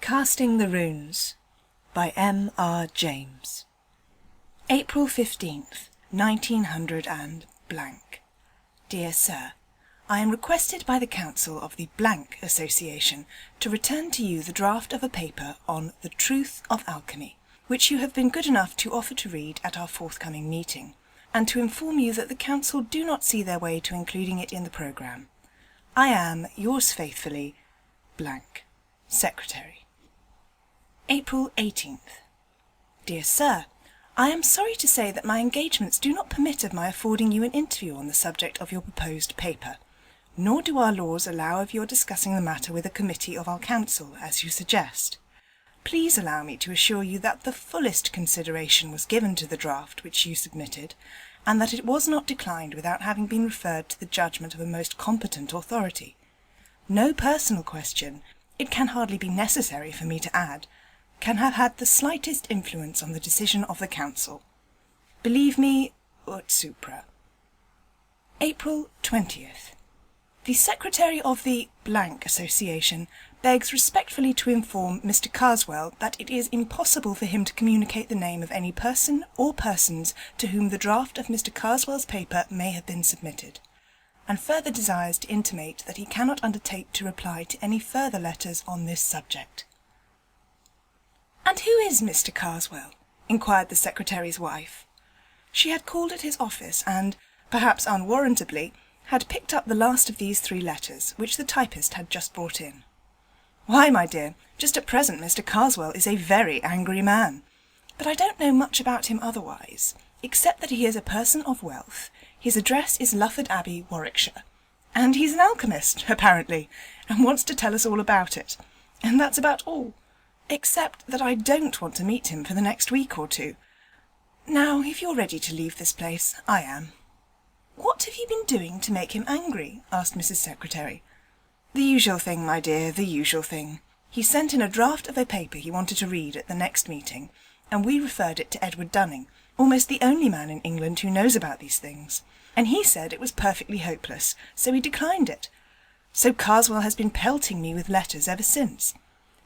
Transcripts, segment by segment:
Casting the Runes by M. R. James. April 15th, 1900 and blank. Dear Sir, I am requested by the Council of the Blank Association to return to you the draft of a paper on the truth of alchemy, which you have been good enough to offer to read at our forthcoming meeting, and to inform you that the Council do not see their way to including it in the programme. I am, yours faithfully, blank, Secretary. April 18th. Dear Sir, I am sorry to say that my engagements do not permit of my affording you an interview on the subject of your proposed paper, nor do our laws allow of your discussing the matter with a committee of our Council, as you suggest. Please allow me to assure you that the fullest consideration was given to the draft which you submitted, and that it was not declined without having been referred to the judgment of a most competent authority. No personal question, it can hardly be necessary for me to add, can have had the slightest influence on the decision of the Council. Believe me, ut supra. April 20th. The Secretary of the Blank Association begs respectfully to inform Mr. Carswell that it is impossible for him to communicate the name of any person or persons to whom the draft of Mr. Carswell's paper may have been submitted, and further desires to intimate that he cannot undertake to reply to any further letters on this subject. "And who is Mr. Carswell?" inquired the Secretary's wife. She had called at his office and, perhaps unwarrantably, had picked up the last of these 3 letters, which the typist had just brought in. "Why, my dear, just at present Mr. Carswell is a very angry man. But I don't know much about him otherwise, except that he is a person of wealth. His address is Lufford Abbey, Warwickshire, and he's an alchemist, apparently, and wants to tell us all about it. And that's about all, except that I don't want to meet him for the next week or 2. Now, if you're ready to leave this place, I am." "What have you been doing to make him angry?" asked Mrs. Secretary. "The usual thing, my dear, the usual thing. He sent in a draft of a paper he wanted to read at the next meeting, and we referred it to Edward Dunning, almost the only man in England who knows about these things, and he said it was perfectly hopeless, so he declined it. So Carswell has been pelting me with letters ever since.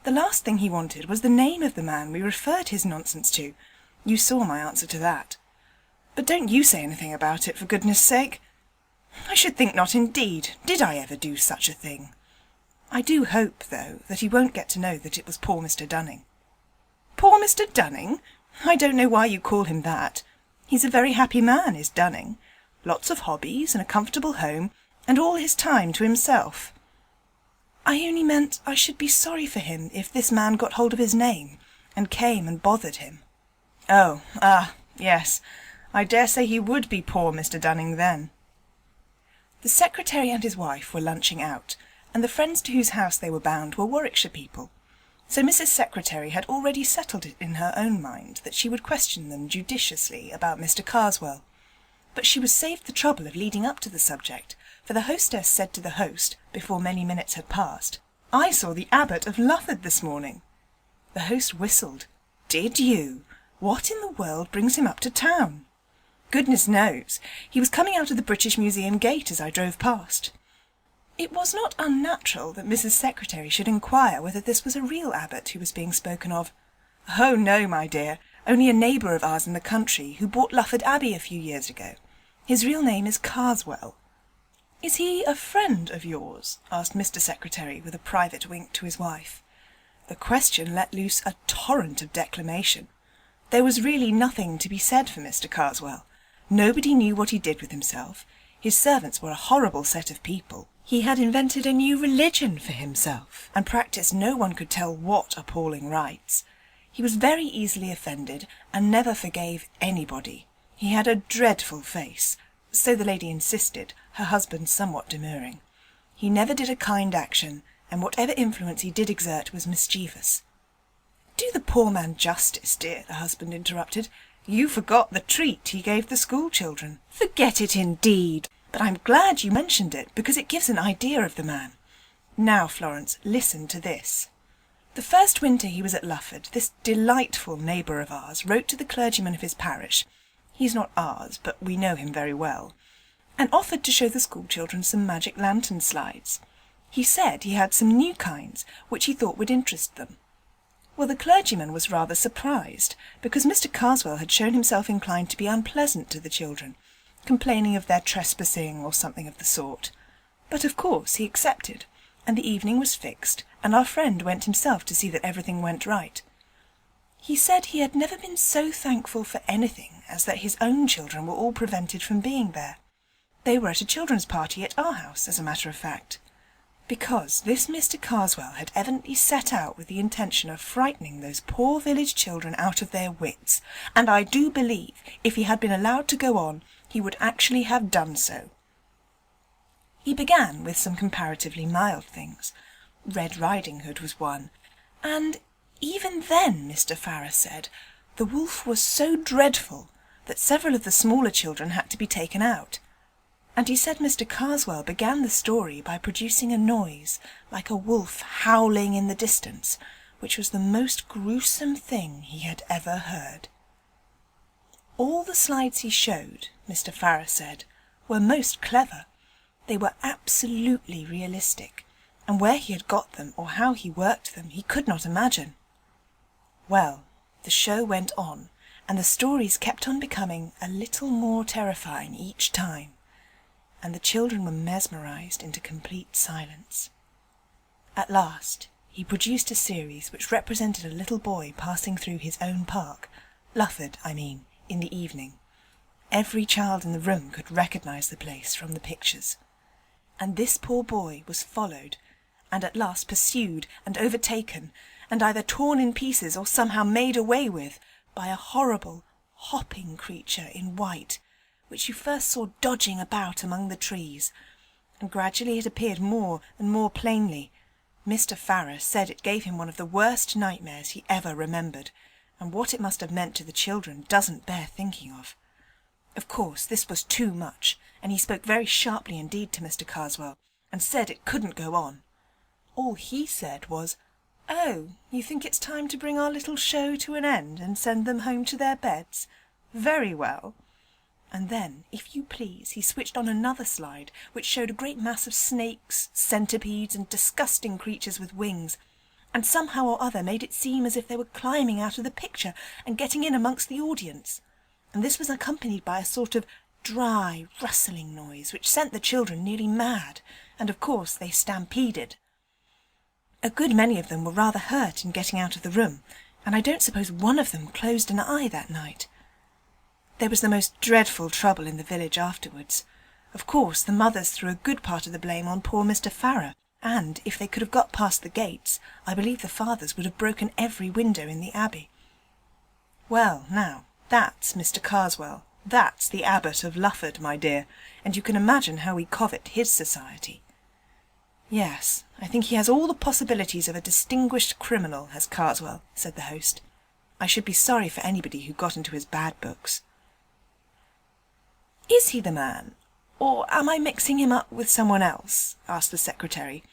The last thing he wanted was the name of the man we referred his nonsense to. You saw my answer to that. But don't you say anything about it, for goodness sake. I should think not indeed. Did I ever do such a thing? I do hope, though, that he won't get to know that it was poor Mr. Dunning." "Poor Mr. Dunning? I don't know why you call him that. He's a very happy man, is Dunning. Lots of hobbies and a comfortable home, and all his time to himself." "I only meant I should be sorry for him if this man got hold of his name, and came and bothered him." Yes, I dare say he would be poor Mr. Dunning then." The Secretary and his wife were lunching out, and the friends to whose house they were bound were Warwickshire people, so Mrs. Secretary had already settled it in her own mind that she would question them judiciously about Mr. Carswell. But she was saved the trouble of leading up to the subject, for the hostess said to the host, before many minutes had passed, "I saw the Abbot of Lufford this morning." The host whistled. "Did you? What in the world brings him up to town?" "Goodness knows. He was coming out of the British Museum gate as I drove past." It was not unnatural that Mrs. Secretary should inquire whether this was a real abbot who was being spoken of. "Oh no, my dear, only a neighbour of ours in the country who bought Lufford Abbey a few years ago. His real name is Carswell." "Is he a friend of yours?" asked Mr. Secretary with a private wink to his wife. The question let loose a torrent of declamation. There was really nothing to be said for Mr. Carswell. Nobody knew what he did with himself. His servants were a horrible set of people. He had invented a new religion for himself, and practised no one could tell what appalling rites. He was very easily offended, and never forgave anybody. He had a dreadful face, so the lady insisted, her husband somewhat demurring. He never did a kind action, and whatever influence he did exert was mischievous. "Do the poor man justice, dear," the husband interrupted. "You forgot the treat he gave the school children." "Forget it indeed! But I'm glad you mentioned it, because it gives an idea of the man. Now, Florence, listen to this. The first winter he was at Lufford, this delightful neighbour of ours wrote to the clergyman of his parish, he's not ours, but we know him very well, and offered to show the school children some magic lantern slides. He said he had some new kinds, which he thought would interest them. Well, the clergyman was rather surprised, because Mr. Carswell had shown himself inclined to be unpleasant to the children, complaining of their trespassing or something of the sort. But of course he accepted, and the evening was fixed, and our friend went himself to see that everything went right. He said he had never been so thankful for anything as that his own children were all prevented from being there. They were at a children's party at our house, as a matter of fact, because this Mr. Carswell had evidently set out with the intention of frightening those poor village children out of their wits, and I do believe if he had been allowed to go on, he would actually have done so. He began with some comparatively mild things. Red Riding Hood was one, and even then, Mr. Farrar said, the wolf was so dreadful that several of the smaller children had to be taken out. And he said Mr. Carswell began the story by producing a noise like a wolf howling in the distance, which was the most gruesome thing he had ever heard. All the slides he showed, Mr. Farrar said, were most clever. They were absolutely realistic, and where he had got them or how he worked them he could not imagine. Well, the show went on, and the stories kept on becoming a little more terrifying each time, and the children were mesmerised into complete silence. At last he produced a series which represented a little boy passing through his own park, Lufford, I mean, in the evening. Every child in the room could recognise the place from the pictures. And this poor boy was followed, and at last pursued and overtaken, and either torn in pieces or somehow made away with, by a horrible, hopping creature in white, which you first saw dodging about among the trees, and gradually it appeared more and more plainly. Mr. Farrar said it gave him one of the worst nightmares he ever remembered, and what it must have meant to the children doesn't bear thinking of. Of course, this was too much, and he spoke very sharply indeed to Mr. Carswell, and said it couldn't go on. All he said was, "Oh, you think it's time to bring our little show to an end and send them home to their beds? Very well." And then, if you please, he switched on another slide, which showed a great mass of snakes, centipedes, and disgusting creatures with wings, and somehow or other made it seem as if they were climbing out of the picture and getting in amongst the audience. And this was accompanied by a sort of dry, rustling noise, which sent the children nearly mad, and of course they stampeded. A good many of them were rather hurt in getting out of the room, and I don't suppose one of them closed an eye that night. There was the most dreadful trouble in the village afterwards. Of course, the mothers threw a good part of the blame on poor Mr. Farrar, and if they could have got past the gates, I believe the fathers would have broken every window in the abbey. Well, now, that's Mr. Carswell. That's the Abbot of Lufford, my dear, and you can imagine how we covet his society. Yes, I think he has all the possibilities of a distinguished criminal, has Carswell, said the host. I should be sorry for anybody who got into his bad books. Is he the man, or am I mixing him up with someone else? Asked the secretary,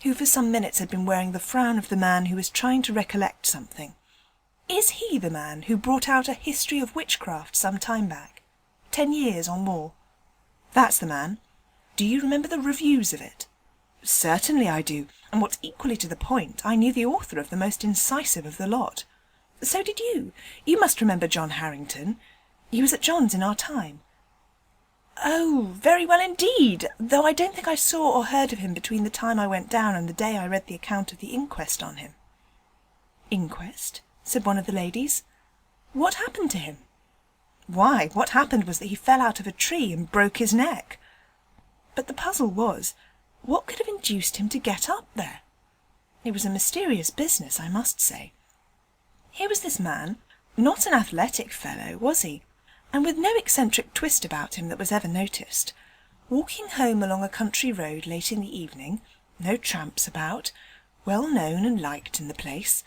who for some minutes had been wearing the frown of the man who is trying to recollect something. Is he the man who brought out a history of witchcraft some time back? 10 years or more? That's the man. Do you remember the reviews of it? Certainly I do, and what's equally to the point, I knew the author of the most incisive of the lot. So did you. You must remember John Harrington. He was at John's in our time. Oh, very well indeed, though I don't think I saw or heard of him between the time I went down and the day I read the account of the inquest on him. Inquest? Said one of the ladies. What happened to him? Why, what happened was that he fell out of a tree and broke his neck. But the puzzle was, what could have induced him to get up there? It was a mysterious business, I must say. Here was this man, not an athletic fellow, was he, and with no eccentric twist about him that was ever noticed, walking home along a country road late in the evening, no tramps about, well known and liked in the place,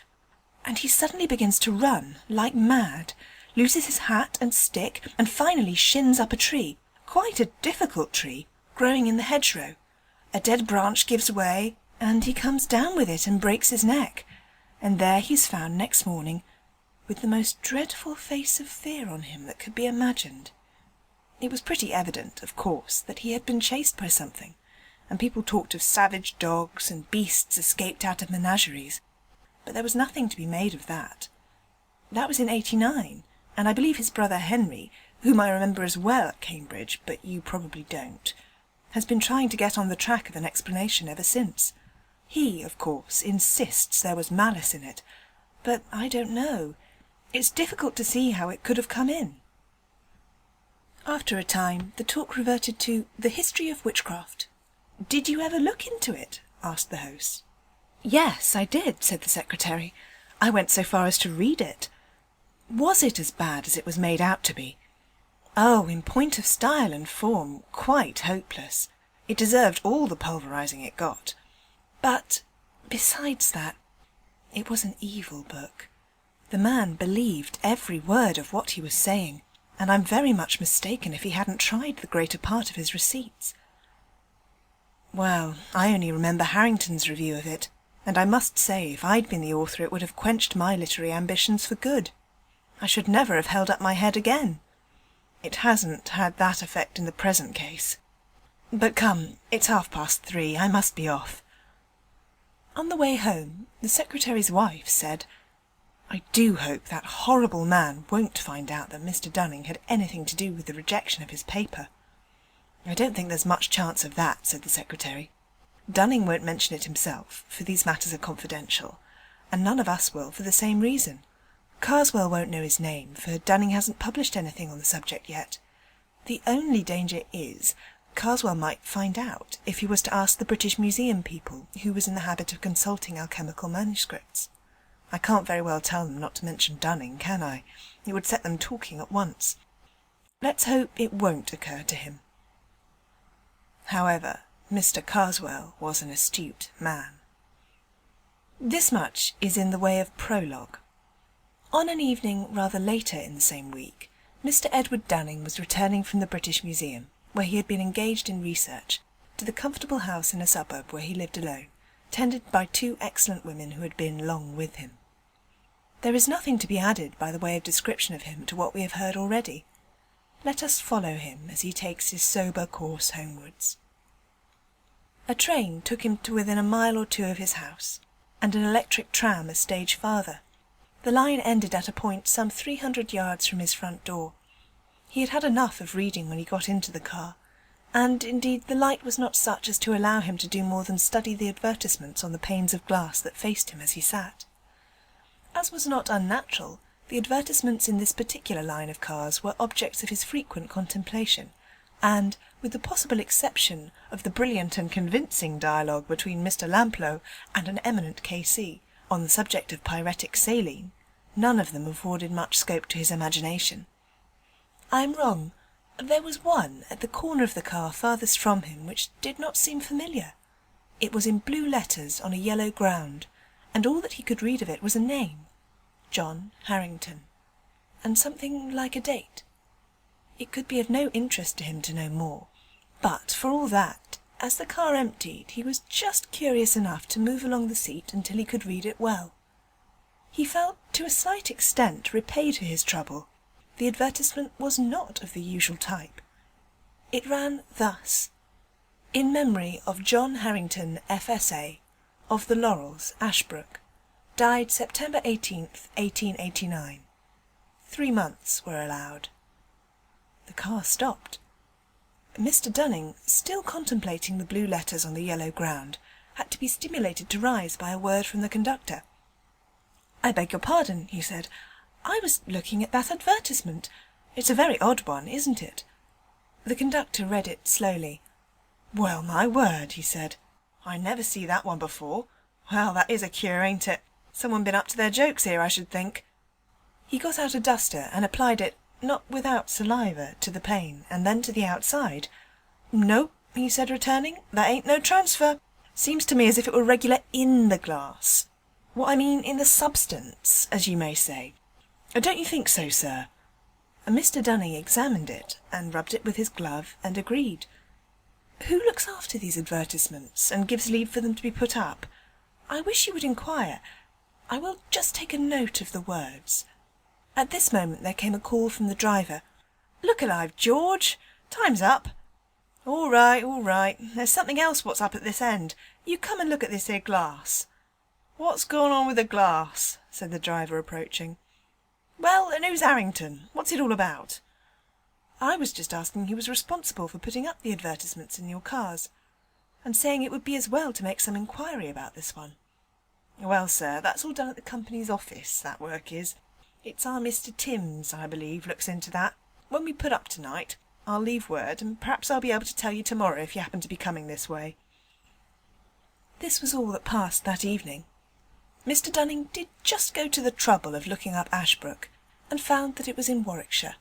and he suddenly begins to run like mad, loses his hat and stick, and finally shins up a tree, quite a difficult tree, growing in the hedgerow. A dead branch gives way, and he comes down with it and breaks his neck, and there he's found next morning, with the most dreadful face of fear on him that could be imagined. It was pretty evident, of course, that he had been chased by something, and people talked of savage dogs and beasts escaped out of menageries, but there was nothing to be made of that. That was in '89, and I believe his brother Henry, whom I remember as well at Cambridge, but you probably don't, has been trying to get on the track of an explanation ever since. He, of course, insists there was malice in it, but I don't know. It's difficult to see how it could have come in. After a time, the talk reverted to the history of witchcraft. "Did you ever look into it?" asked the host. "Yes, I did," said the secretary. "I went so far as to read it." "Was it as bad as it was made out to be?" "Oh, in point of style and form, quite hopeless. It deserved all the pulverising it got. But, besides that, it was an evil book. The man believed every word of what he was saying, and I'm very much mistaken if he hadn't tried the greater part of his receipts." "Well, I only remember Harrington's review of it, and I must say if I'd been the author it would have quenched my literary ambitions for good. I should never have held up my head again. It hasn't had that effect in the present case. But come, it's 3:30, I must be off." On the way home, the secretary's wife said, "I do hope that horrible man won't find out that Mr. Dunning had anything to do with the rejection of his paper." "I don't think there's much chance of that," said the secretary. "Dunning won't mention it himself, for these matters are confidential, and none of us will for the same reason. Carswell won't know his name, for Dunning hasn't published anything on the subject yet. The only danger is Carswell might find out if he was to ask the British Museum people who was in the habit of consulting alchemical manuscripts. I can't very well tell them not to mention Dunning, can I? It would set them talking at once. Let's hope it won't occur to him." However, Mr. Carswell was an astute man. This much is in the way of prologue. On an evening rather later in the same week, Mr. Edward Dunning was returning from the British Museum, where he had been engaged in research, to the comfortable house in a suburb where he lived alone, tended by 2 excellent women who had been long with him. There is nothing to be added by the way of description of him to what we have heard already. Let us follow him as he takes his sober course homewards. A train took him to within a mile or 2 of his house, and an electric tram a stage farther. The line ended at a point some 300 yards from his front door. He had had enough of reading when he got into the car, and indeed the light was not such as to allow him to do more than study the advertisements on the panes of glass that faced him as he sat. As was not unnatural, the advertisements in this particular line of cars were objects of his frequent contemplation, and, with the possible exception of the brilliant and convincing dialogue between Mr. Lamplough and an eminent K.C. on the subject of pyretic saline, none of them afforded much scope to his imagination. I am wrong. There was one at the corner of the car farthest from him which did not seem familiar. It was in blue letters on a yellow ground, and all that he could read of it was a name, John Harrington, and something like a date. It could be of no interest to him to know more, but for all that, as the car emptied, he was just curious enough to move along the seat until he could read it well. He felt, to a slight extent, repaid for his trouble. The advertisement was not of the usual type. It ran thus: "In memory of John Harrington, F.S.A., of the Laurels, Ashbrook, died September 18th, 1889. 3 months were allowed." The car stopped. Mr. Dunning, still contemplating the blue letters on the yellow ground, had to be stimulated to rise by a word from the conductor. "I beg your pardon," he said. "I was looking at that advertisement. It's a very odd one, isn't it?" The conductor read it slowly. "Well, my word," he said. "I never see that one before. Well, that is a cure, ain't it? Someone been up to their jokes here, I should think." He got out a duster and applied it, not without saliva, to the pane, and then to the outside. "No," he said, returning, "that ain't no transfer. Seems to me as if it were regular in the glass. What I mean in the substance, as you may say. Don't you think so, sir?" Mr. Dunning examined it, and rubbed it with his glove, and agreed. "Who looks after these advertisements, and gives leave for them to be put up? I wish you would inquire. I will just take a note of the words." At this moment there came a call from the driver. "Look alive, George! Time's up." All right. There's something else what's up at this end. You come and look at this here glass." "What's gone on with the glass?" said the driver, approaching. "Well, and who's Harrington? What's it all about?" "I was just asking who was responsible for putting up the advertisements in your cars, and saying it would be as well to make some inquiry about this one." "Well, sir, that's all done at the company's office, that work is. It's our Mr. Timms, I believe, looks into that. When we put up tonight, I'll leave word, and perhaps I'll be able to tell you tomorrow if you happen to be coming this way." This was all that passed that evening. Mr. Dunning did just go to the trouble of looking up Ashbrook, and found that it was in Warwickshire.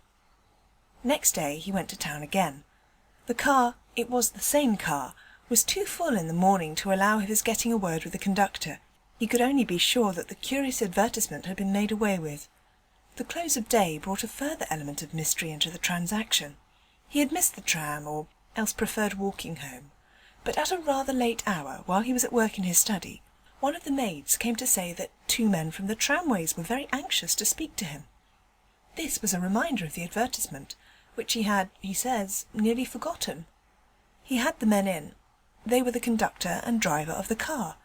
Next day he went to town again. The car, it was the same car, was too full in the morning to allow of his getting a word with the conductor. He could only be sure that the curious advertisement had been made away with. The close of day brought a further element of mystery into the transaction. He had missed the tram, or else preferred walking home, but at a rather late hour, while he was at work in his study, one of the maids came to say that 2 men from the tramways were very anxious to speak to him. This was a reminder of the advertisement, which he had, he says, nearly forgotten. He had the men in. They were the conductor and driver of the car,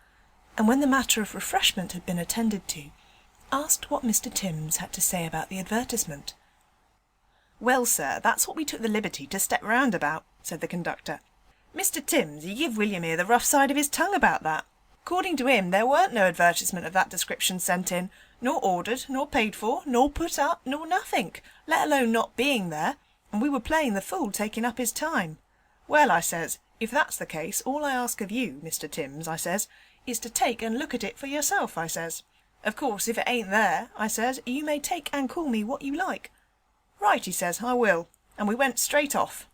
and when the matter of refreshment had been attended to, asked what Mr. Timms had to say about the advertisement. "Well, sir, that's what we took the liberty to step round about," said the conductor. "Mr. Timms, he give William here the rough side of his tongue about that. According to him, there weren't no advertisement of that description sent in, nor ordered, nor paid for, nor put up, nor nothink, let alone not being there, and we were playing the fool taking up his time. Well, I says, if that's the case, all I ask of you, Mr. Timms, I says, is to take and look at it for yourself, I says. Of course, if it ain't there, I says, you may take and call me what you like. Right, he says, I will, and we went straight off.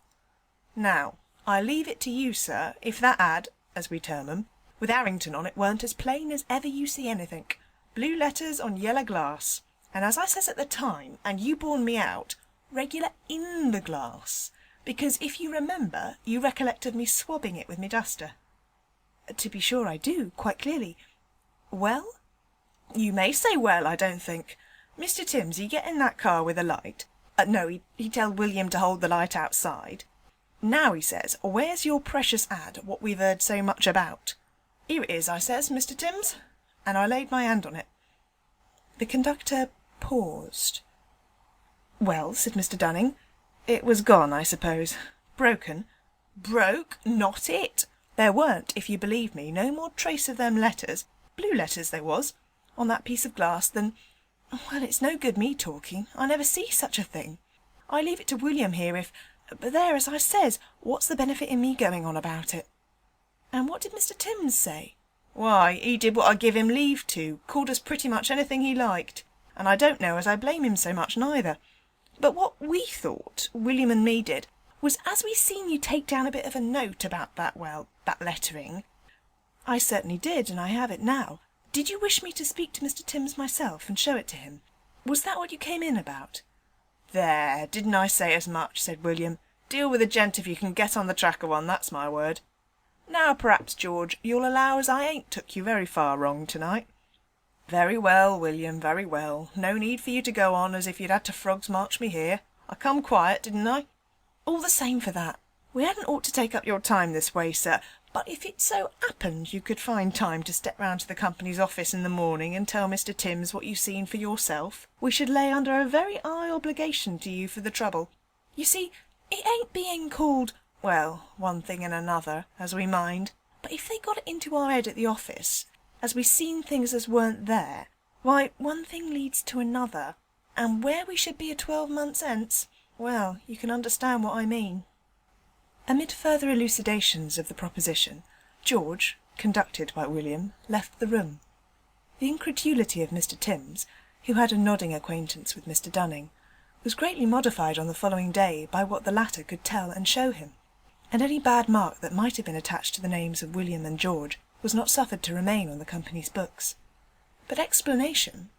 Now, I leave it to you, sir, if that ad, as we term 'em, with Harrington on it weren't as plain as ever you see anythink. Blue letters on yellow glass, and as I says at the time, and you borne me out, regular in the glass, because if you remember, you recollect of me swabbing it with me duster." "To be sure I do, quite clearly. Well?" "You may say well, I don't think. Mr. Timms, he get in that car with a light. No, he tell William to hold the light outside. Now, he says, where's your precious ad, what we've heard so much about? Here it is, I says, Mr. Timms, and I laid my hand on it." The conductor paused. "Well," said Mr. Dunning, "it was gone, I suppose. Broken?" "Broke? Not it. There weren't, if you believe me, no more trace of them letters, blue letters they was, on that piece of glass than... Well, it's no good me talking. I never see such a thing. I leave it to William here if... But there, as I says, what's the benefit in me going on about it?" "And what did Mr. Timms say?" "Why, he did what I give him leave to, called us pretty much anything he liked, and I don't know as I blame him so much neither. But what we thought, William and me did, was as we seen you take down a bit of a note about that, well, that lettering." "I certainly did, and I have it now. Did you wish me to speak to Mr. Timms myself and show it to him? Was that what you came in about?" "There, didn't I say as much?" said William. "Deal with a gent if you can get on the track of one, that's my word. Now, perhaps, George, you'll allow as I ain't took you very far wrong tonight." "Very well, William, very well. No need for you to go on as if you'd had to frogs march me here. I come quiet, didn't I?" "All the same for that. We hadn't ought to take up your time this way, sir, but if it so happened you could find time to step round to the company's office in the morning and tell Mr. Timms what you seen for yourself, we should lay under a very high obligation to you for the trouble. You see, it ain't being called, well, one thing and another, as we mind, but if they got it into our head at the office, as we seen things as weren't there, why, one thing leads to another, and where we should be a 12 months hence, well, you can understand what I mean." Amid further elucidations of the proposition, George, conducted by William, left the room. The incredulity of Mr. Timms, who had a nodding acquaintance with Mr. Dunning, was greatly modified on the following day by what the latter could tell and show him, and any bad mark that might have been attached to the names of William and George was not suffered to remain on the company's books. But explanation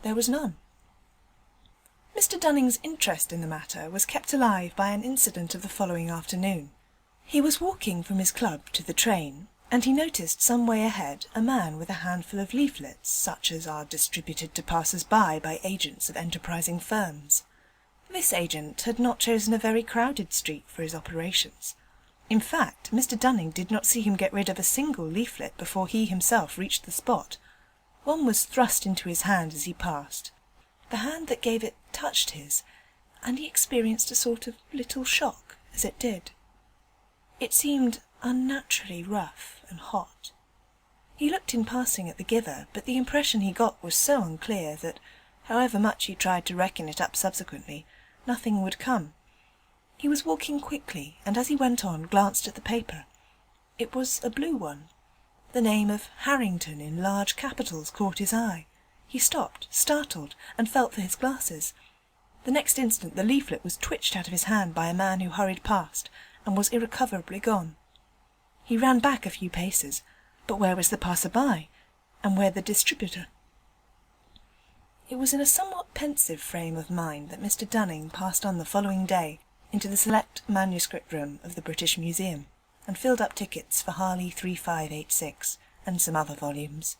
there was none. Mr. Dunning's interest in the matter was kept alive by an incident of the following afternoon. He was walking from his club to the train, and he noticed some way ahead a man with a handful of leaflets, such as are distributed to passers-by by agents of enterprising firms. This agent had not chosen a very crowded street for his operations. In fact, Mr. Dunning did not see him get rid of a single leaflet before he himself reached the spot, One was thrust into his hand as he passed. The hand that gave it touched his, and he experienced a sort of little shock as it did. It seemed unnaturally rough and hot. He looked in passing at the giver, but the impression he got was so unclear that, however much he tried to reckon it up subsequently, nothing would come. He was walking quickly, and as he went on glanced at the paper. It was a blue one. The name of Harrington in large capitals caught his eye. He stopped, startled, and felt for his glasses. The next instant the leaflet was twitched out of his hand by a man who hurried past, and was irrecoverably gone. He ran back a few paces, but where was the passer-by, and where the distributor? It was in a somewhat pensive frame of mind that Mr. Dunning passed on the following day into the select manuscript room of the British Museum, and filled up tickets for Harley 3586 and some other volumes.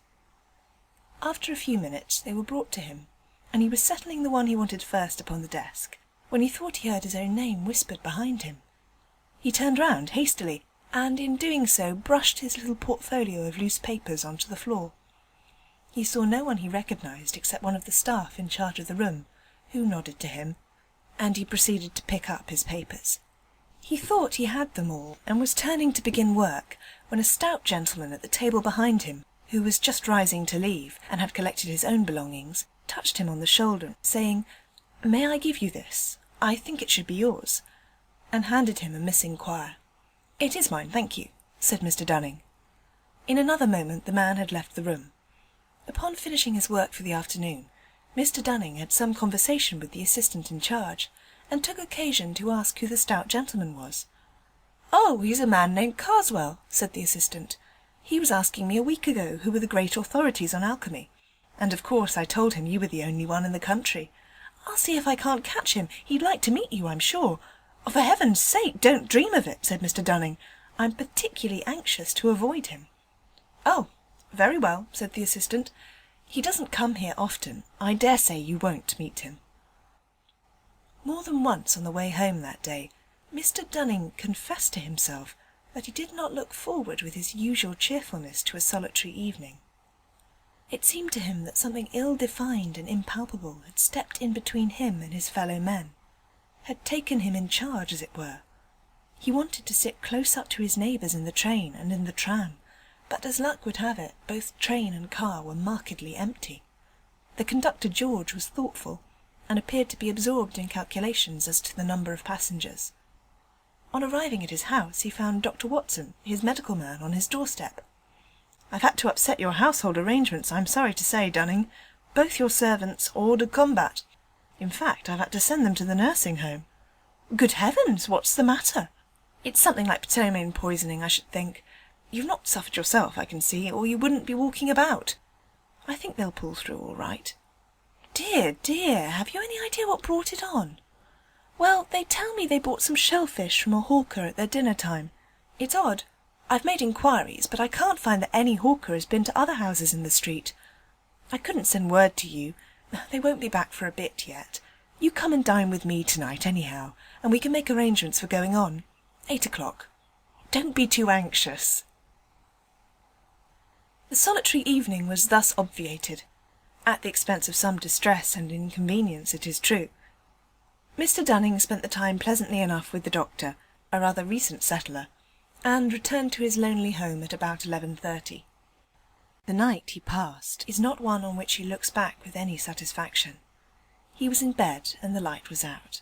After a few minutes they were brought to him, and he was settling the one he wanted first upon the desk, when he thought he heard his own name whispered behind him. He turned round hastily, and in doing so brushed his little portfolio of loose papers onto the floor. He saw no one he recognised except one of the staff in charge of the room, who nodded to him, and he proceeded to pick up his papers. He thought he had them all, and was turning to begin work, when a stout gentleman at the table behind him, who was just rising to leave, and had collected his own belongings, touched him on the shoulder, saying, "May I give you this? I think it should be yours," and handed him a missing quire. "It is mine, thank you," said Mr. Dunning. In another moment the man had left the room. Upon finishing his work for the afternoon, Mr. Dunning had some conversation with the assistant in charge, and took occasion to ask who the stout gentleman was. "Oh, he's a man named Carswell," said the assistant. "He was asking me a week ago who were the great authorities on alchemy, and of course I told him you were the only one in the country. I'll see if I can't catch him. He'd like to meet you, I'm sure." "Oh, for heaven's sake, don't dream of it," said Mr. Dunning. "I'm particularly anxious to avoid him." "Oh, very well," said the assistant. "He doesn't come here often. I dare say you won't meet him." More than once on the way home that day, Mr. Dunning confessed to himself that he did not look forward with his usual cheerfulness to a solitary evening. It seemed to him that something ill-defined and impalpable had stepped in between him and his fellow men, had taken him in charge, as it were. He wanted to sit close up to his neighbours in the train and in the tram, but as luck would have it, both train and car were markedly empty. The conductor George was thoughtful, and appeared to be absorbed in calculations as to the number of passengers. On arriving at his house he found Dr. Watson, his medical man, on his doorstep. "I've had to upset your household arrangements, I'm sorry to say, Dunning. Both your servants hors de combat. In fact, I've had to send them to the nursing home." "Good heavens, what's the matter?" "It's something like ptomaine poisoning, I should think. You've not suffered yourself, I can see, or you wouldn't be walking about. I think they'll pull through all right." "Dear, dear, have you any idea what brought it on?" "Well, they tell me they bought some shellfish from a hawker at their dinner time. It's odd. I've made inquiries, but I can't find that any hawker has been to other houses in the street. I couldn't send word to you. They won't be back for a bit yet. You come and dine with me tonight anyhow, and we can make arrangements for going on. 8 o'clock. Don't be too anxious." The solitary evening was thus obviated, at the expense of some distress and inconvenience, it is true. Mr. Dunning spent the time pleasantly enough with the doctor, a rather recent settler, and returned to his lonely home at about 11:30. The night he passed is not one on which he looks back with any satisfaction. He was in bed, and the light was out.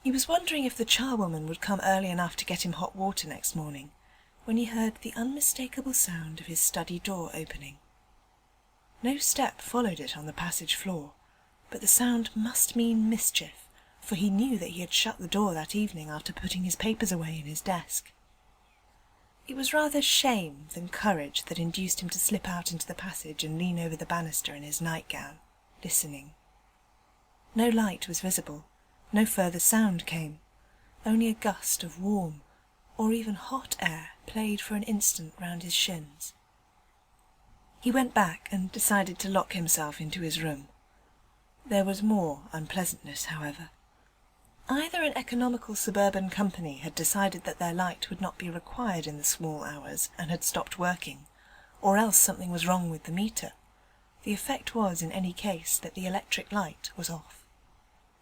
He was wondering if the charwoman would come early enough to get him hot water next morning, when he heard the unmistakable sound of his study door opening. No step followed it on the passage floor, but the sound must mean mischief, for he knew that he had shut the door that evening after putting his papers away in his desk. It was rather shame than courage that induced him to slip out into the passage and lean over the banister in his nightgown, listening. No light was visible, no further sound came, only a gust of warm, or even hot air played for an instant round his shins. He went back and decided to lock himself into his room. There was more unpleasantness, however. Either an economical suburban company had decided that their light would not be required in the small hours and had stopped working, or else something was wrong with the meter, The effect was, in any case, that the electric light was off.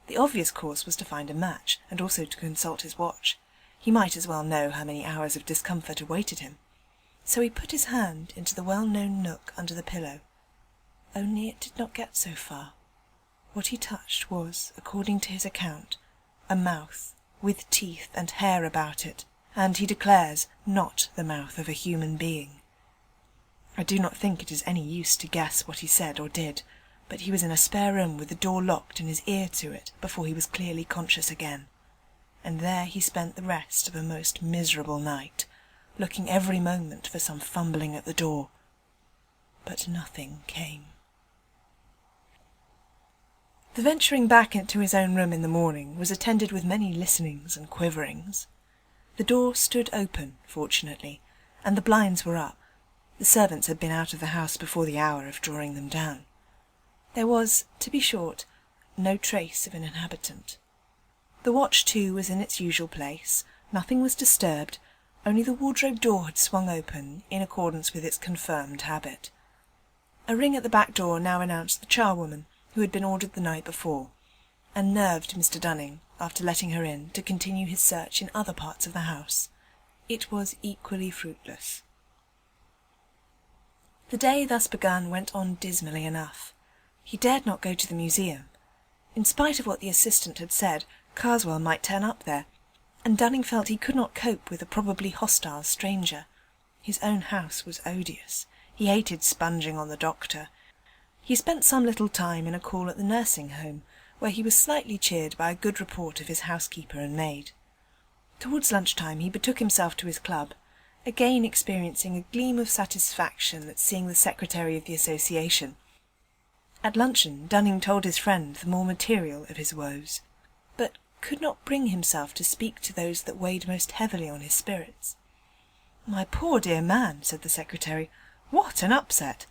The obvious course was to find a match, and also to consult his watch. He might as well know how many hours of discomfort awaited him. So he put his hand into the well-known nook under the pillow. Only it did not get so far. What he touched was, according to his account, a mouth with teeth and hair about it, and, he declares, not the mouth of a human being. I do not think it is any use to guess what he said or did, but he was in a spare room with the door locked and his ear to it before he was clearly conscious again. And there he spent the rest of a most miserable night, looking every moment for some fumbling at the door. But nothing came. The venturing back into his own room in the morning was attended with many listenings and quiverings. The door stood open, fortunately, and the blinds were up. The servants had been out of the house before the hour of drawing them down. There was, to be short, no trace of an inhabitant. The watch, too, was in its usual place. Nothing was disturbed, only the wardrobe door had swung open in accordance with its confirmed habit. A ring at the back door now announced the charwoman, who had been ordered the night before, and nerved Mr. Dunning, after letting her in, to continue his search in other parts of the house. It was equally fruitless. The day thus begun went on dismally enough. He dared not go to the museum. In spite of what the assistant had said, Karswell might turn up there, and Dunning felt he could not cope with a probably hostile stranger. His own house was odious. He hated sponging on the doctor. He spent some little time in a call at the nursing home, where he was slightly cheered by a good report of his housekeeper and maid. Towards lunchtime he betook himself to his club, again experiencing a gleam of satisfaction at seeing the secretary of the association. At luncheon Dunning told his friend the more material of his woes, but could not bring himself to speak to those that weighed most heavily on his spirits. "My poor dear man," said the secretary, "what an upset!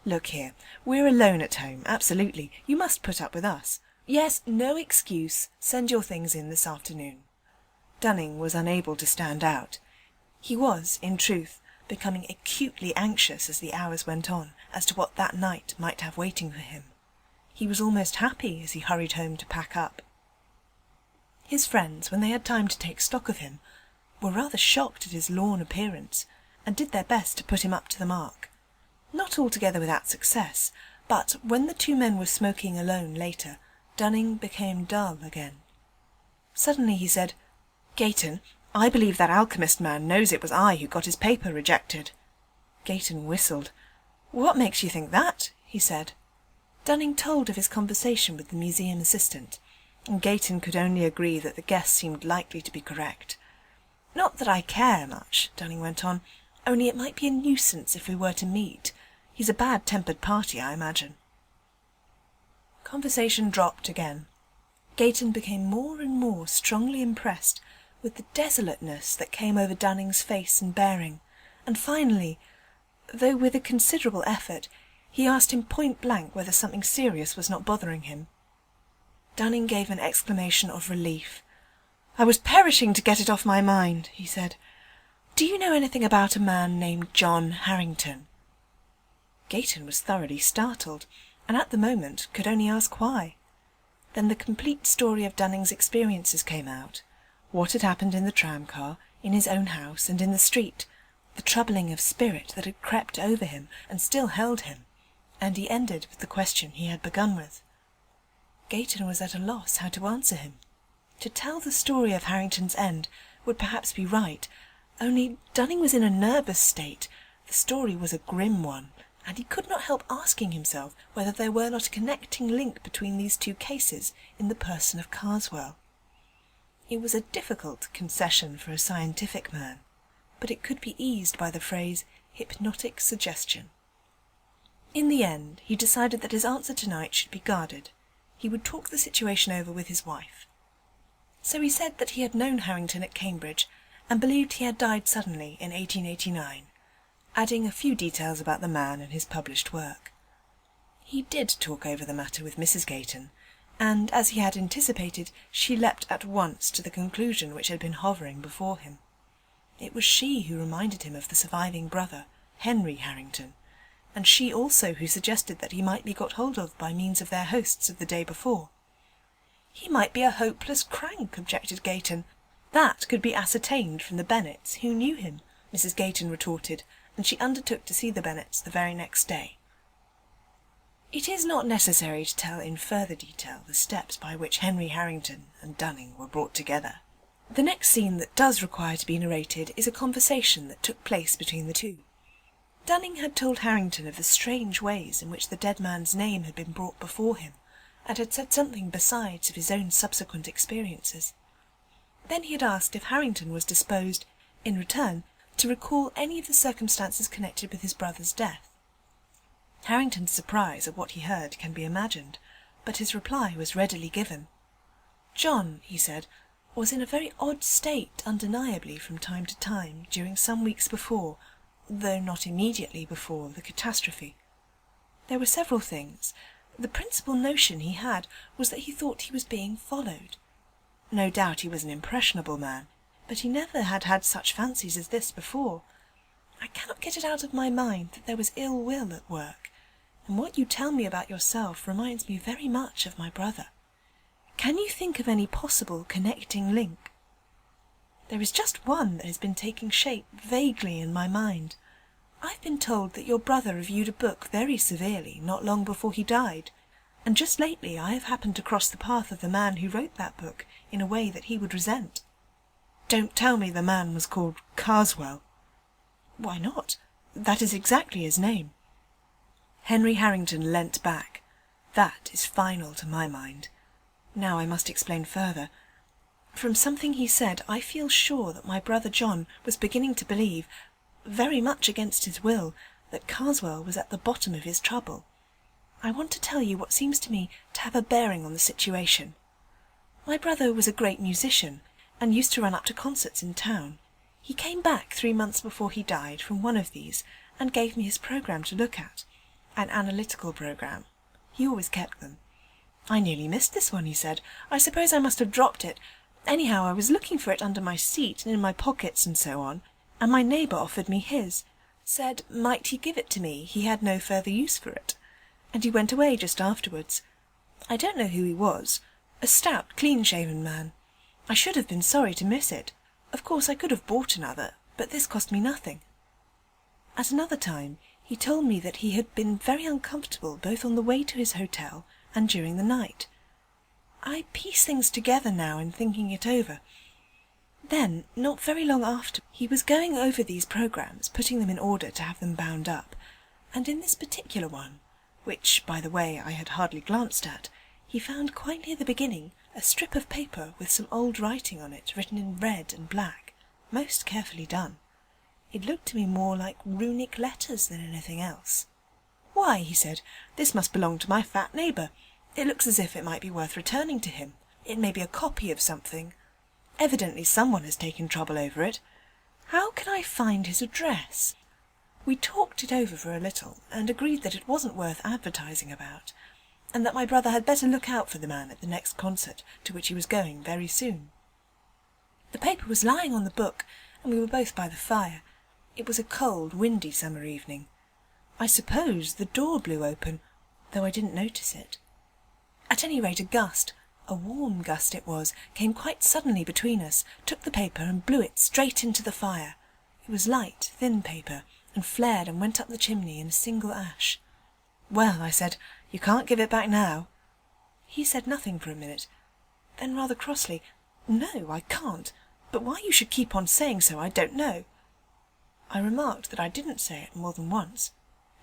Look here, we're alone at home, absolutely. You must put up with us. Yes, no excuse. Send your things in this afternoon." Dunning was unable to stand out. He was, in truth, becoming acutely anxious as the hours went on as to what that night might have waiting for him. He was almost happy as he hurried home to pack up. His friends, when they had time to take stock of him, were rather shocked at his lorn appearance, and did their best to put him up to the mark. Not altogether without success, but when the two men were smoking alone later, Dunning became dull again. Suddenly he said, "Gayton, I believe that alchemist man knows it was I who got his paper rejected." Gayton whistled. "What makes you think that?" he said. Dunning told of his conversation with the museum assistant, and Gayton could only agree that the guess seemed likely to be correct. "Not that I care much," Dunning went on, "only it might be a nuisance if we were to meet. He's a bad-tempered party, I imagine." Conversation dropped again. Gayton became more and more strongly impressed with the desolateness that came over Dunning's face and bearing, and finally, though with a considerable effort, he asked him point-blank whether something serious was not bothering him. Dunning gave an exclamation of relief. "I was perishing to get it off my mind," he said. "Do you know anything about a man named John Harrington?" Gayton was thoroughly startled, and at the moment could only ask why. Then the complete story of Dunning's experiences came out, what had happened in the tram-car, in his own house and in the street, the troubling of spirit that had crept over him and still held him, and he ended with the question he had begun with. Gayton was at a loss how to answer him. To tell the story of Harrington's end would perhaps be right, only Dunning was in a nervous state, the story was a grim one, and he could not help asking himself whether there were not a connecting link between these two cases in the person of Karswell. It was a difficult concession for a scientific man, but it could be eased by the phrase hypnotic suggestion. In the end, he decided that his answer tonight should be guarded. He would talk the situation over with his wife. So he said that he had known Harrington at Cambridge, and believed he had died suddenly in 1889, adding a few details about the man and his published work. He did talk over the matter with Mrs. Gayton, and, as he had anticipated, she leapt at once to the conclusion which had been hovering before him. It was she who reminded him of the surviving brother, Henry Harrington, and she also who suggested that he might be got hold of by means of their hosts of the day before. He might be a hopeless crank, objected Gayton. That could be ascertained from the Bennets, who knew him, Mrs. Gayton retorted, and she undertook to see the Bennets the very next day. It is not necessary to tell in further detail the steps by which Henry Harrington and Dunning were brought together. The next scene that does require to be narrated is a conversation that took place between the two. Dunning had told Harrington of the strange ways in which the dead man's name had been brought before him, and had said something besides of his own subsequent experiences. Then he had asked if Harrington was disposed, in return, to recall any of the circumstances connected with his brother's death. Harrington's surprise at what he heard can be imagined, but his reply was readily given. John, he said, was in a very odd state undeniably from time to time during some weeks before, though not immediately before, the catastrophe. There were several things. The principal notion he had was that he thought he was being followed. No doubt he was an impressionable man, but he never had had such fancies as this before. I cannot get it out of my mind that there was ill will at work, and what you tell me about yourself reminds me very much of my brother. Can you think of any possible connecting link? There is just one that has been taking shape vaguely in my mind. I've been told that your brother reviewed a book very severely not long before he died, and just lately I have happened to cross the path of the man who wrote that book in a way that he would resent. Don't tell me the man was called Karswell. Why not? That is exactly his name. Henry Harrington leant back. That is final to my mind. Now I must explain further. From something he said, I feel sure that my brother John was beginning to believe, very much against his will, that Karswell was at the bottom of his trouble. I want to tell you what seems to me to have a bearing on the situation. My brother was a great musician, and used to run up to concerts in town. He came back 3 months before he died from one of these, and gave me his programme to look at. An analytical programme. He always kept them. I nearly missed this one, he said. I suppose I must have dropped it. Anyhow, I was looking for it under my seat and in my pockets and so on, and my neighbour offered me his. Said, might he give it to me, he had no further use for it. And he went away just afterwards. I don't know who he was. A stout, clean-shaven man. I should have been sorry to miss it. Of course I could have bought another, but this cost me nothing. At another time he told me that he had been very uncomfortable both on the way to his hotel and during the night. I piece things together now in thinking it over. Then, not very long after, he was going over these programmes, putting them in order to have them bound up, and in this particular one, which, by the way, I had hardly glanced at, he found quite near the beginning a strip of paper with some old writing on it, written in red and black, most carefully done. It looked to me more like runic letters than anything else. Why, he said, this must belong to my fat neighbour. It looks as if it might be worth returning to him. It may be a copy of something. Evidently someone has taken trouble over it. How can I find his address? We talked it over for a little, and agreed that it wasn't worth advertising about, and that my brother had better look out for the man at the next concert, to which he was going very soon. The paper was lying on the book, and we were both by the fire. It was a cold, windy summer evening. I suppose the door blew open, though I didn't notice it. At any rate, a gust, a warm gust it was, came quite suddenly between us, took the paper and blew it straight into the fire. It was light, thin paper, and flared and went up the chimney in a single ash. Well, I said, you can't give it back now. He said nothing for a minute. Then rather crossly, no, I can't, but why you should keep on saying so I don't know. I remarked that I didn't say it more than once.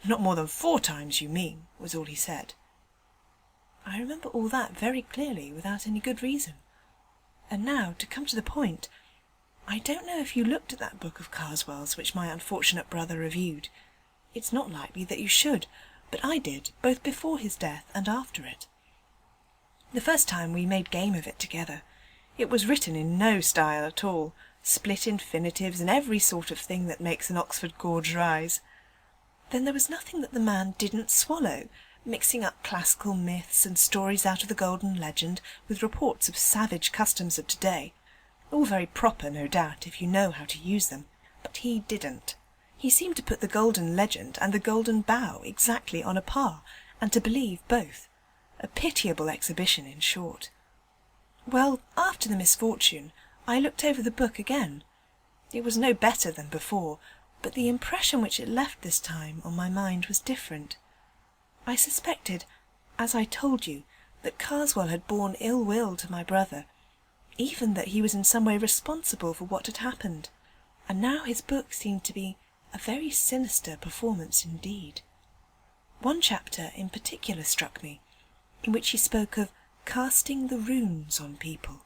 Not more than 4 times, you mean, was all he said. I remember all that very clearly without any good reason. And now, to come to the point, I don't know if you looked at that book of Karswell's which my unfortunate brother reviewed. It's not likely that you should, but I did, both before his death and after it. The first time we made game of it together. It was written in no style at all, split infinitives and every sort of thing that makes an Oxford gorge rise. Then there was nothing that the man didn't swallow, mixing up classical myths and stories out of the Golden Legend with reports of savage customs of today. All very proper, no doubt, if you know how to use them, but he didn't. He seemed to put the Golden Legend and the Golden Bough exactly on a par, and to believe both. A pitiable exhibition, in short. Well, after the misfortune, I looked over the book again. It was no better than before, but the impression which it left this time on my mind was different. I suspected, as I told you, that Karswell had borne ill will to my brother, even that he was in some way responsible for what had happened, and now his book seemed to be a very sinister performance indeed. One chapter in particular struck me, in which he spoke of casting the runes on people,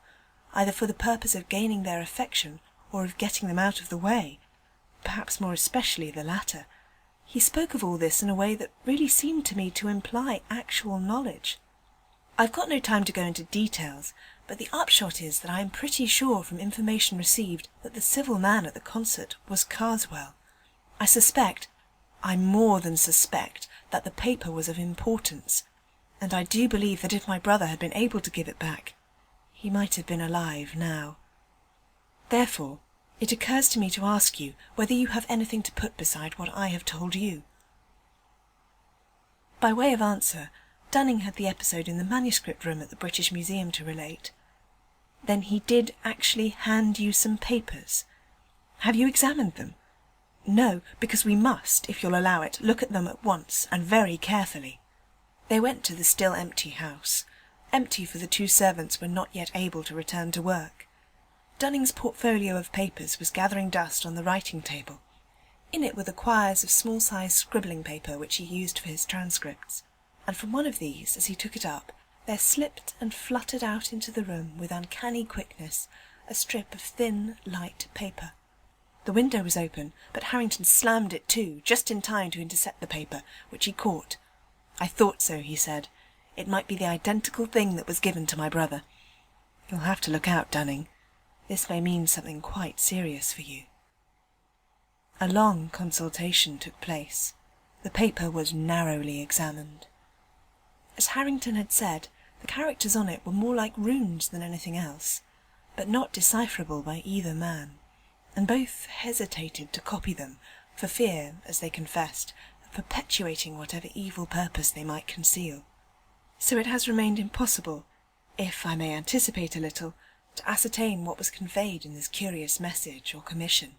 either for the purpose of gaining their affection or of getting them out of the way, perhaps more especially the latter. He spoke of all this in a way that really seemed to me to imply actual knowledge. I've got no time to go into details, but the upshot is that I am pretty sure from information received that the civil man at the concert was Karswell. I more than suspect, that the paper was of importance, and I do believe that if my brother had been able to give it back, he might have been alive now. Therefore, it occurs to me to ask you whether you have anything to put beside what I have told you. By way of answer, Dunning had the episode in the manuscript room at the British Museum to relate. Then he did actually hand you some papers. Have you examined them? No, because we must, if you'll allow it, look at them at once, and very carefully. They went to the still empty house. Empty, for the two servants were not yet able to return to work. Dunning's portfolio of papers was gathering dust on the writing table. In it were the quires of small-sized scribbling paper which he used for his transcripts, and from one of these, as he took it up, there slipped and fluttered out into the room with uncanny quickness a strip of thin, light paper. The window was open, but Harrington slammed it to, just in time to intercept the paper, which he caught. "I thought so," he said. "It might be the identical thing that was given to my brother. You'll have to look out, Dunning. This may mean something quite serious for you." A long consultation took place. The paper was narrowly examined. As Harrington had said, the characters on it were more like runes than anything else, but not decipherable by either man, and both hesitated to copy them, for fear, as they confessed, of perpetuating whatever evil purpose they might conceal. So it has remained impossible, if I may anticipate a little, to ascertain what was conveyed in this curious message or commission.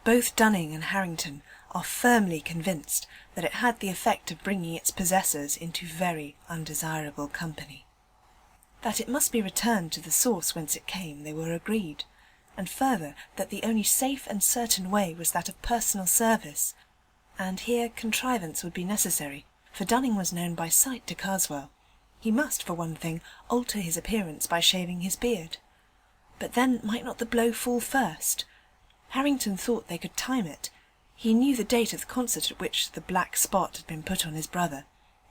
Both Dunning and Harrington are firmly convinced that it had the effect of bringing its possessors into very undesirable company. That it must be returned to the source whence it came they were agreed, and further that the only safe and certain way was that of personal service, and here contrivance would be necessary, for Dunning was known by sight to Karswell. He must, for one thing, alter his appearance by shaving his beard. But then might not the blow fall first? Harrington thought they could time it. He knew the date of the concert at which the black spot had been put on his brother.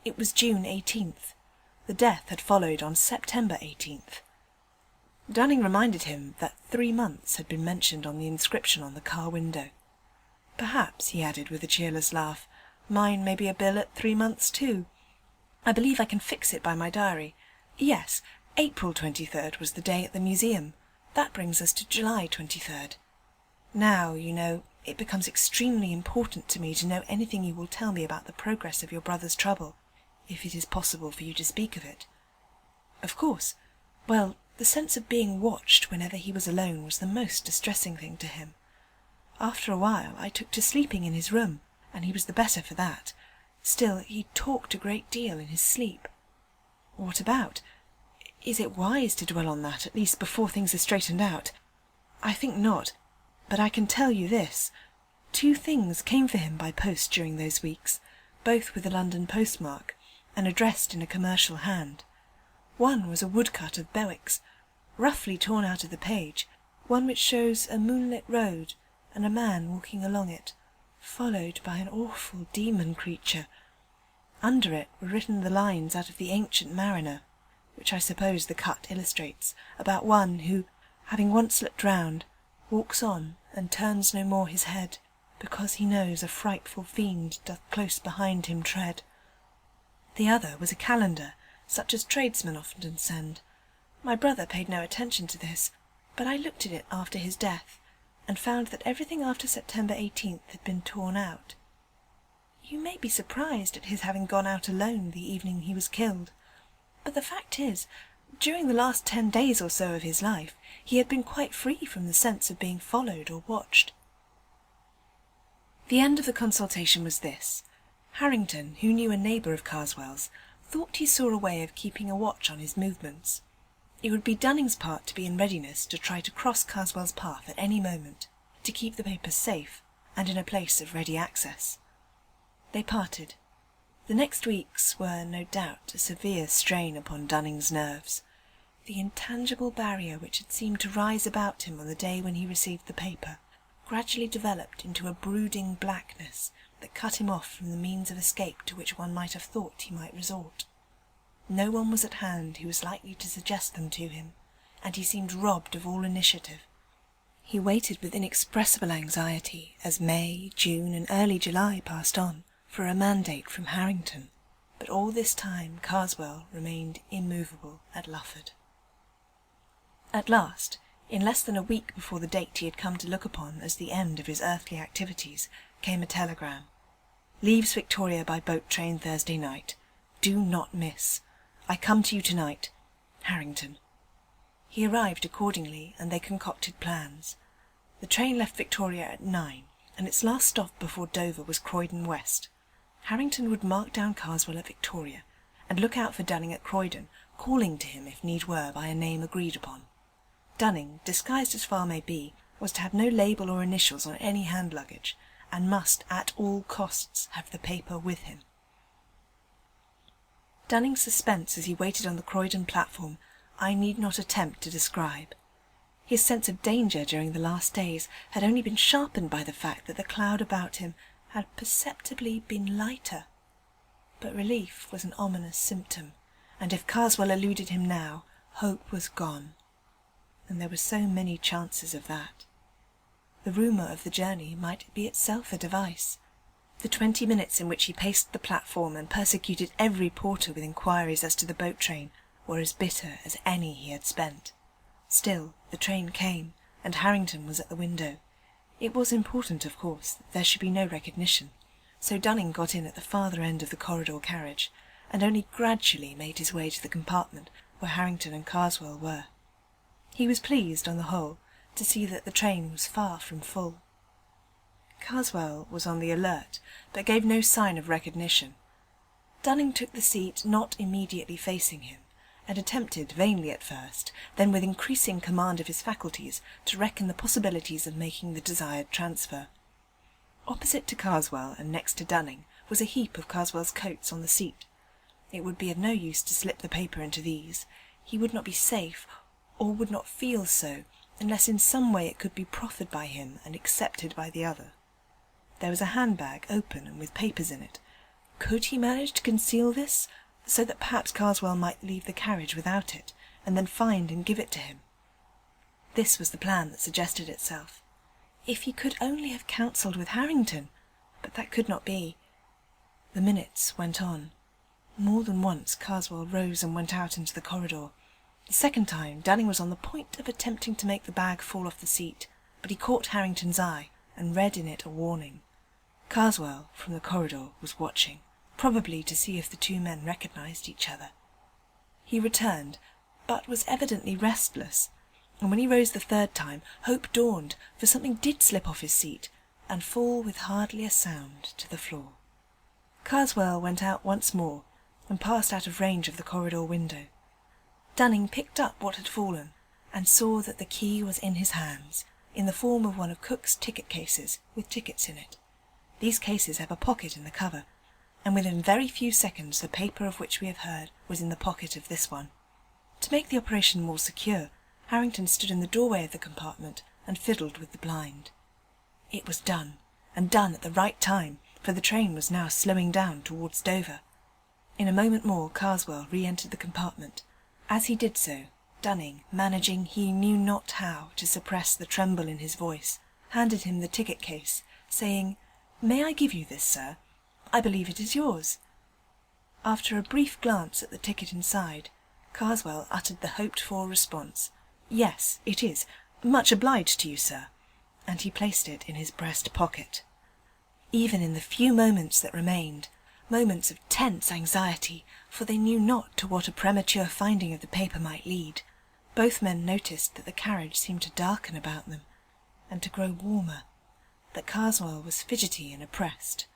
It was June 18th. The death had followed on September 18th. Dunning reminded him that 3 months had been mentioned on the inscription on the car window. "Perhaps," he added with a cheerless laugh, "mine may be a bill at 3 months too. I believe I can fix it by my diary. Yes, April 23rd was the day at the museum. That brings us to July 23rd. Now, you know, it becomes extremely important to me to know anything you will tell me about the progress of your brother's trouble, if it is possible for you to speak of it." "Of course. Well, the sense of being watched whenever he was alone was the most distressing thing to him. After a while I took to sleeping in his room, and he was the better for that. Still, he talked a great deal in his sleep." "What about? Is it wise to dwell on that, at least before things are straightened out?" "I think not. But I can tell you this. 2 things came for him by post during those weeks, both with a London postmark, and addressed in a commercial hand. One was a woodcut of Bewick's, roughly torn out of the page, one which shows a moonlit road and a man walking along it, followed by an awful demon creature. Under it were written the lines out of the Ancient Mariner, which I suppose the cut illustrates, about one who, having once slipped drowned, walks on and turns no more his head, because he knows a frightful fiend doth close behind him tread. The other was a calendar, such as tradesmen often send. My brother paid no attention to this, but I looked at it after his death, and found that everything after September 18th had been torn out. You may be surprised at his having gone out alone the evening he was killed, but the fact is, during the last 10 days or so of his life, he had been quite free from the sense of being followed or watched. The end of the consultation was this. Harrington, who knew a neighbour of Karswell's, thought he saw a way of keeping a watch on his movements. It would be Dunning's part to be in readiness to try to cross Karswell's path at any moment, to keep the papers safe and in a place of ready access. They parted. The next weeks were, no doubt, a severe strain upon Dunning's nerves. The intangible barrier which had seemed to rise about him on the day when he received the paper gradually developed into a brooding blackness that cut him off from the means of escape to which one might have thought he might resort. No one was at hand who was likely to suggest them to him, and he seemed robbed of all initiative. He waited with inexpressible anxiety as May, June, and early July passed on for a mandate from Harrington, but all this time Karswell remained immovable at Lufford. At last, in less than a week before the date he had come to look upon as the end of his earthly activities, came a telegram. Leaves Victoria by boat train Thursday night. Do not miss. I come to you tonight. Harrington. He arrived accordingly, and they concocted plans. The train left Victoria at 9, and its last stop before Dover was Croydon West. Harrington would mark down Karswell at Victoria, and look out for Dunning at Croydon, calling to him, if need were, by a name agreed upon. Dunning, disguised as far may be, was to have no label or initials on any hand luggage, and must at all costs have the paper with him. Dunning's suspense as he waited on the Croydon platform I need not attempt to describe. His sense of danger during the last days had only been sharpened by the fact that the cloud about him had perceptibly been lighter. But relief was an ominous symptom, and if Karswell eluded him now, hope was gone. And there were so many chances of that. The rumour of the journey might be itself a device. The 20 minutes in which he paced the platform and persecuted every porter with inquiries as to the boat train were as bitter as any he had spent. Still, the train came, and Harrington was at the window. It was important, of course, that there should be no recognition, so Dunning got in at the farther end of the corridor carriage, and only gradually made his way to the compartment where Harrington and Karswell were. He was pleased, on the whole, to see that the train was far from full. Karswell was on the alert, but gave no sign of recognition. Dunning took the seat not immediately facing him, and attempted, vainly at first, then with increasing command of his faculties, to reckon the possibilities of making the desired transfer. Opposite to Karswell, and next to Dunning, was a heap of Karswell's coats on the seat. It would be of no use to slip the paper into these. He would not be safe, or would not feel so, unless in some way it could be proffered by him and accepted by the other. There was a handbag, open and with papers in it. Could he manage to conceal this, so that perhaps Karswell might leave the carriage without it, and then find and give it to him? This was the plan that suggested itself. If he could only have counselled with Harrington! But that could not be. The minutes went on. More than once Karswell rose and went out into the corridor. The second time Dunning was on the point of attempting to make the bag fall off the seat, but he caught Harrington's eye and read in it a warning. Karswell, from the corridor, was watching, probably to see if the two men recognised each other. He returned, but was evidently restless, and when he rose the third time, hope dawned, for something did slip off his seat, and fall with hardly a sound to the floor. Karswell went out once more, and passed out of range of the corridor window. Dunning picked up what had fallen, and saw that the key was in his hands, in the form of one of Cook's ticket cases, with tickets in it. These cases have a pocket in the cover, and within very few seconds the paper of which we have heard was in the pocket of this one. To make the operation more secure, Harrington stood in the doorway of the compartment and fiddled with the blind. It was done, and done at the right time, for the train was now slowing down towards Dover. In a moment more Karswell re-entered the compartment. As he did so, Dunning, managing he knew not how to suppress the tremble in his voice, handed him the ticket case, saying, "May I give you this, sir? I believe it is yours." After a brief glance at the ticket inside, Karswell uttered the hoped-for response, "Yes, it is. Much obliged to you, sir. and he placed it in his breast pocket. Even in the few moments that remained, moments of tense anxiety, for they knew not to what a premature finding of the paper might lead, both men noticed that the carriage seemed to darken about them, and to grow warmer, that Karswell was fidgety and oppressed,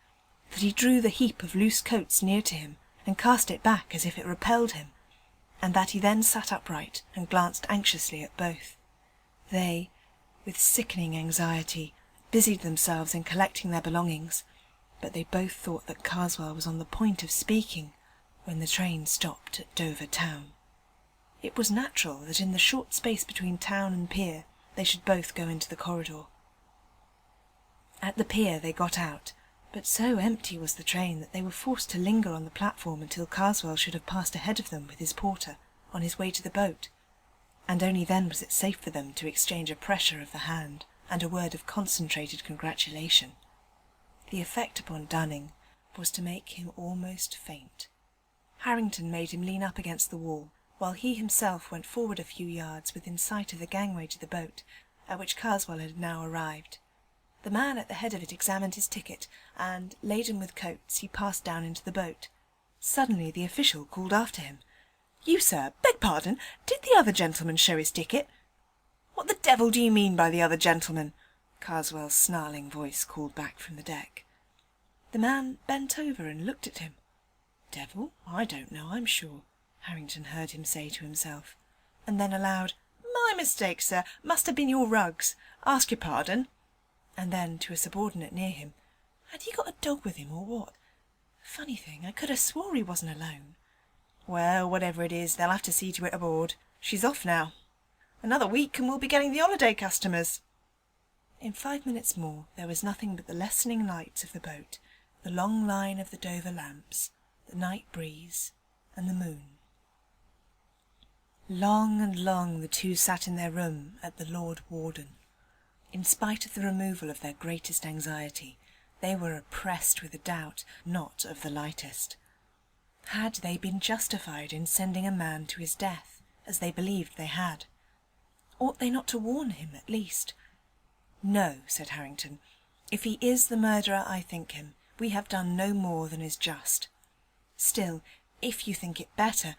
that he drew the heap of loose coats near to him and cast it back as if it repelled him, and that he then sat upright and glanced anxiously at both. They, with sickening anxiety, busied themselves in collecting their belongings, but they both thought that Karswell was on the point of speaking when the train stopped at Dover town. It was natural that in the short space between town and pier they should both go into the corridor. At the pier they got out, but so empty was the train that they were forced to linger on the platform until Karswell should have passed ahead of them with his porter on his way to the boat, and only then was it safe for them to exchange a pressure of the hand and a word of concentrated congratulation. The effect upon Dunning was to make him almost faint. Harrington made him lean up against the wall, while he himself went forward a few yards within sight of the gangway to the boat, at which Karswell had now arrived. The man at the head of it examined his ticket, and, laden with coats, he passed down into the boat. Suddenly the official called after him, "You, sir, beg pardon, did the other gentleman show his ticket?" "What the devil do you mean by the other gentleman?" Karswell's snarling voice called back from the deck. The man bent over and looked at him. "Devil? I don't know, I'm sure," Harrington heard him say to himself, and then aloud, "My mistake, sir, must have been your rugs. Ask your pardon." And then to a subordinate near him, "Had he got a dog with him or what? Funny thing, I could have swore he wasn't alone. Well, whatever it is, they'll have to see to it aboard. She's off now. Another week and we'll be getting the holiday customers." In 5 minutes more there was nothing but the lessening lights of the boat, the long line of the Dover lamps, the night breeze, and the moon. Long and long the two sat in their room at the Lord Warden. In spite of the removal of their greatest anxiety, they were oppressed with a doubt not of the lightest. Had they been justified in sending a man to his death, as they believed they had? Ought they not to warn him, at least? "No," said Harrington. "If he is the murderer I think him, we have done no more than is just. Still, if you think it better...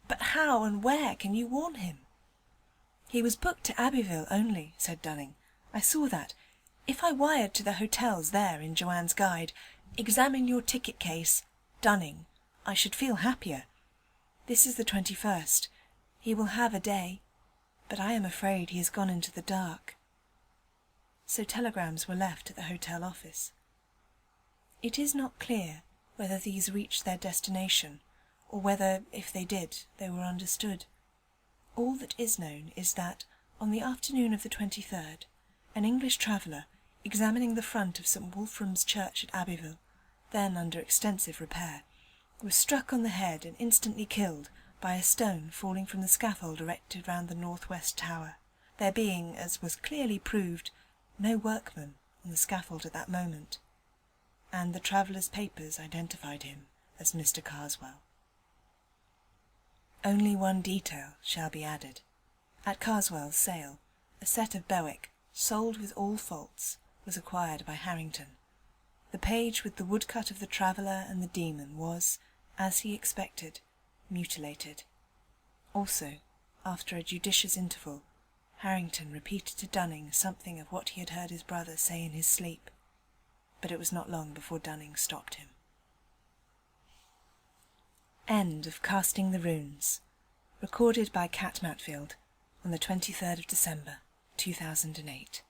But how and where can you warn him?" "He was booked to Abbeville only," said Dunning. "I saw that. If I wired to the hotels there in Joanne's guide, 'Examine your ticket case, Dunning,' I should feel happier. This is the 21st. He will have a day, but I am afraid he has gone into the dark." So telegrams were left at the hotel office. It is not clear whether these reached their destination, or whether, if they did, they were understood. All that is known is that, on the afternoon of the 23rd, an English traveller, examining the front of St. Wolfram's Church at Abbeville, then under extensive repair, was struck on the head and instantly killed by a stone falling from the scaffold erected round the north-west tower, there being, as was clearly proved, no workman on the scaffold at that moment, and the traveller's papers identified him as Mr. Karswell. Only one detail shall be added. At Karswell's sale, a set of Bewick, sold with all faults, was acquired by Harrington. The page with the woodcut of the traveller and the demon was, as he expected, mutilated. Also, after a judicious interval, Harrington repeated to Dunning something of what he had heard his brother say in his sleep, but it was not long before Dunning stopped him. End of Casting the Runes, recorded by Cat Matfield on the 23rd of December, 2008.